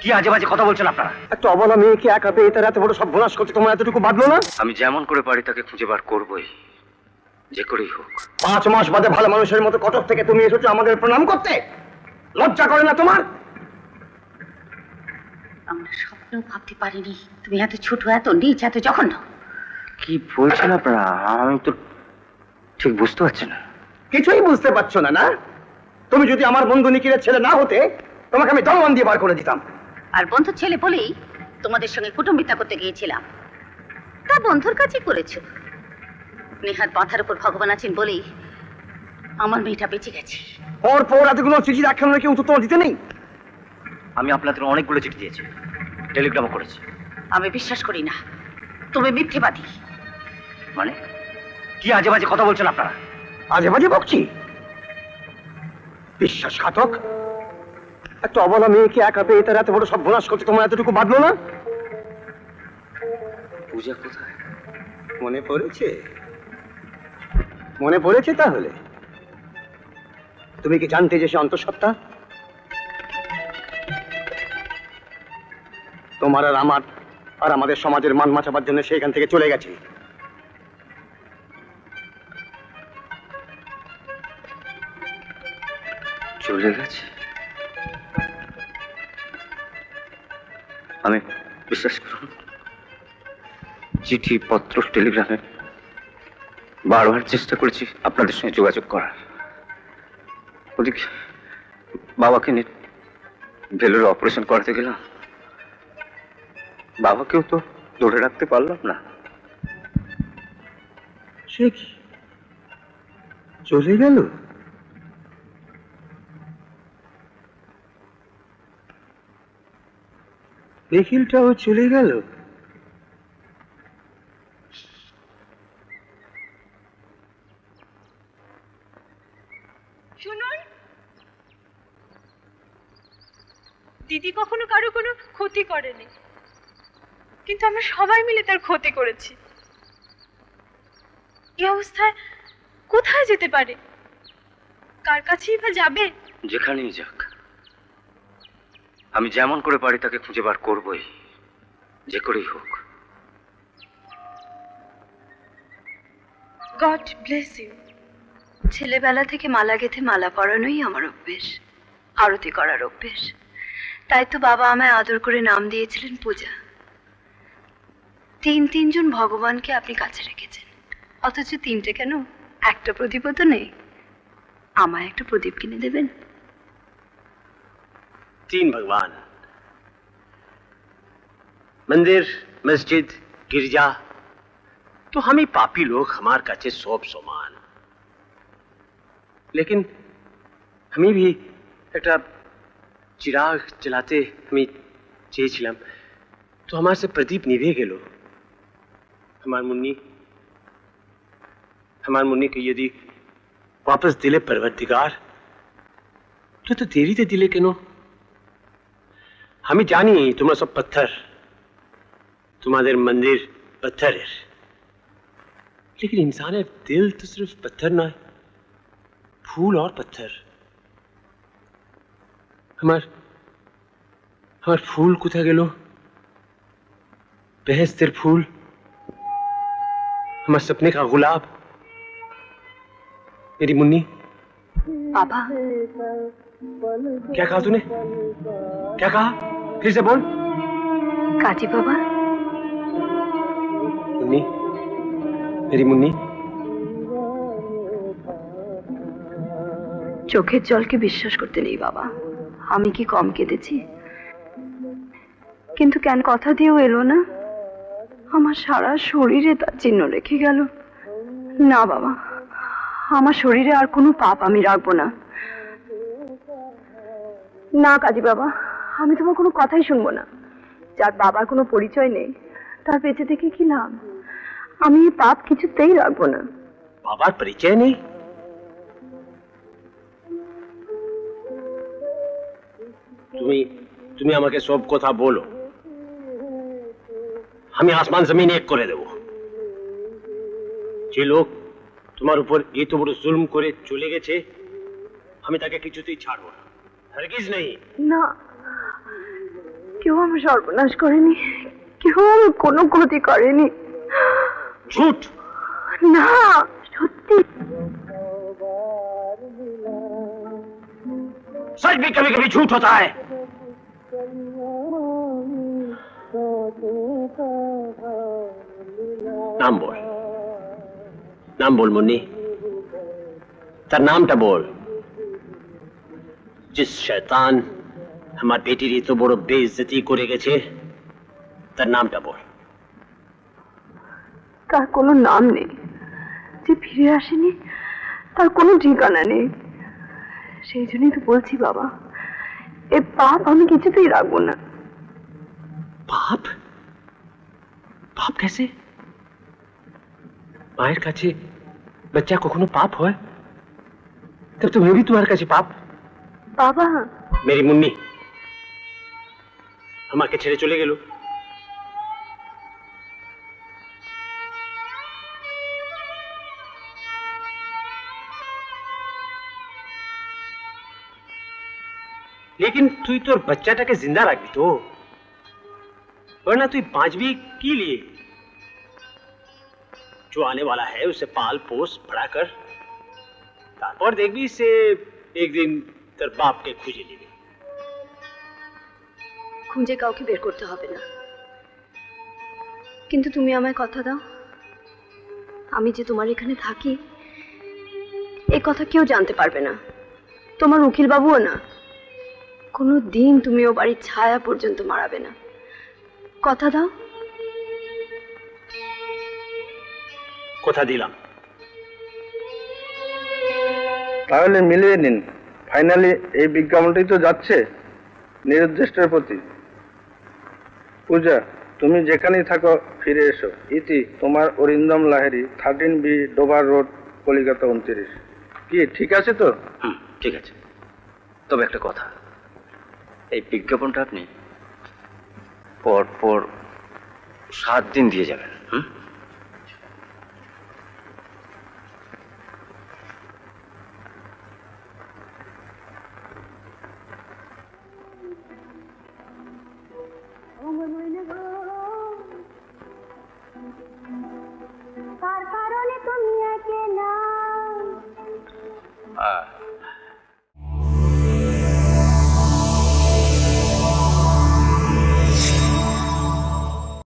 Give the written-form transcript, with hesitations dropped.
কি আজে বাজে কথা বলছেন আপনারা? একটা অবলা মেয়েকে একা পেয়ে তার এত বড় সর্বনাশ করতে তোমার এতটুকু বাঁধলো না? আমি যেমন করে পারি তাকে খুঁজে বার করবই, যে করেই হোক। 5 মাস বাদে ভালো মানুষের মতো কটক থেকে তুমি এসেছো আমাদের প্রণাম করতে। লজ্জা করে না তোমার? আমরা স্বপ্নেও ভাবতে পারিনি তুমি এত ছোট, এত নিচ, এত জঘন্য। কি বলছেন আপনারা? আমি তো ঠিক বুঝতে পারছি না। কিছুই বুঝতে পারছো না? না, তুমি যদি আমার বন্ধু নিখিলের ছেলে না হতে তোমাকে আমি দলবান দিয়ে বার করে দিতাম। আর বন্ধুর ছেলে বলেই তোমাদের সঙ্গে কুটুম্বিতা করতে গিয়েছিলাম। তা বন্ধুর কাছেই করেছো। নেহাত মাথার উপর ভগবান আছেন বলেই আমার মেয়েটা বেঁচে গেছে। পর এতগুলো চিঠি রাখানো কি উত্তর তোমার দিতে নেই? আমি আপনাদের অনেকগুলো চিঠি দিয়েছি, টেলিগ্রামও করেছি। আমি বিশ্বাস করি না, তুমি মিথ্যেবাদী। মানে কি আজে বাজে কথা বলছেন আপনারা? আজে বাজে বকছি? বিশ্বাসঘাতক! একটা অবলা মেয়েকে একা পেয়ে তার এত বড় সর্বনাশ করতে তোমার এতটুকু বাঁধলো না? পূজা কোথায়? মনে পড়েছে? মনে পড়েছে তাহলে? তুমি কি জানতে যে সে অন্তঃসত্ত্বা? তোমার আর আমার আর আমাদের সমাজের মান মাচাবার জন্য সে এখান থেকে চলে গেছে। চলে গেছে? আমি বিশ্বাস করুন, চিঠি পত্র টেলিগ্রামে বারবার চেষ্টা করেছি আপনাদের সঙ্গে যোগাযোগ করার। ওদিকে বাবাকে নিয়ে ভেলোরে অপারেশন করাতে গেলাম, বাবাকেও তো ধরে রাখতে পারলাম না। সে কি চলে গেল? নিখিলটাও চলে গেল? শুনুন, দিদি কখনো কারো কোনো ক্ষতি করেনি, কিন্তু আমরা সবাই মিলে তার ক্ষতি করেছি। এই অবস্থায় কোথায় যেতে পারে? কার কাছেই বা যাবে? যেখানেই যাক, আমি যেমন করে পারি তাকে খুঁজে বার করবই, যে করেই হোক। God bless you. ছেলেবেলা থেকে মালা গেঁথে মালা পরানোই আমার অভ্যেস, আরতি করার অভ্যেস। তাই তো বাবা আমায় আদর করে নাম দিয়েছিলেন পূজা। তিনজন ভগবানকে আপনি কাছে রেখেছেন, অথচ তিনটে কেন, একটা প্রদীপও তো নেই। আমায় একটা প্রদীপ কিনে দেবেন? 3 भगवान, मंदिर, मस्जिद, गिरजा, तो हम ही पापी लोग हमार काचे सब समान। लेकिन हमें भी एक चिराग जलाते हमें চেয়েছিলাম, तो हमारे से प्रदीप निभे गेलो। हमार मुन्नी को यदि वापस दिले परवरदिगार, तो देरी ते दिले केनो? আমি জানি তোমরা সব पत्थर, तुम्हारे मंदिर पत्थर है, लेकिन इंसान है दिल तो सिर्फ पत्थर ना है, फूल और पत्थर। हमार फूल कोथा गेलो? बेहस्तर फूल, हमारे सपने का गुलाब, मेरी मुन्नी। बाबा, क्या कहा तूने? क्या कहा? फिर से बोल। काजी बाबा। मुन्नी, मेरी मुन्नी। চোখের জলকে বিশ্বাস করতে নেই বাবা। আমি কি কম কেঁদেছি? কিন্তু কেন কথা দিয়েও এলো না? আমার সারা শরীরে তার চিহ্ন রেখে গেল। না বাবা, আমার শরীরে আর কোনো পাপ আমি রাখবো না। না কাজী বাবা, আমি তোমার কোনো কথাই শুনবো না। যার বাবার কোনো পরিচয় নেই তার বেঁচে থেকে কি লাভ? আমি এই পাপ কিছুতেই রাখবো না। বাবার পরিচয় নেই? তুমি আমাকে সব কথা বলো, আমি আসমান জমিন এক করে দেব। যে লোক তোমার উপর এত বড় জুলুম করে চলে গেছে, আমি তাকে কিছুতেই ছাড়বো না, হরগিজ নেই। না, কেউ আমার সর্বনাশ করেনি, কেউ আমার কোনো ক্ষতি করেনি। झूठ। না, সত্যি। सच भी कभी कभी झूठ होता है। नाम बोल, नाम बोल मुन्नी, तार नामटा बोल। जिस शैतान हमार बेटीर एत बड़ बेइज्जती करे गेছে তার নামটা বল। তার কোনো নাম নেই, যে ফিরে আসেনি তার কোনো ঠিকানা নেই। সেই জন্যই তো বলছি বাবা, এ পাপ আমি কিছুতেই রাখবো না। পাপ? পাপ कैसे? মায়ের কাছে বাচ্চা কখনো পাপ হয়? তবে তুমি भी তোমার কাছে পাপ। বাবা, मेरी मुन्नी আমাকে ছেড়ে চলে গেল। लेकिन তুই তোর বাচ্চাটাকে জিন্দা রাখবি তো, वरना তুই बाँचबी की लिए? जो आने वाला है उसे पाल पोस बड़ा कर, তারপর দেখবি সে একদিন তোর বাপকে খুঁজে নেবে। খুঁজে কাউকে বের করতে হবে না, কিন্তু তুমি আমায় কথা দাও, আমি যে তোমার এখানে থাকি এই কথা কেউ জানতে পারবে না, তোমার উকিল বাবুও না। কোনো দিন তুমি ও বাড়ির ছায়া পর্যন্ত মারাবে না, কথা দাও। কথা দিলাম। তাহলে মিলিয়ে নিন, ফাইনালি এই বিজ্ঞাপনটাই তো যাচ্ছে নিরুদ্দেষ্টের প্রতি। পূজা, তুমি যেখানেই থাকো ফিরে এসো। ইতি, তোমার Arindam Lahiri, 13B Dover road, Calcutta 29। কি ঠিক আছে তো? ঠিক আছে, তবে একটা কথা, এই বিজ্ঞাপনটা আপনি পর পর 7 দিন দিয়ে যাবেন। কার কারণে তুমি একে না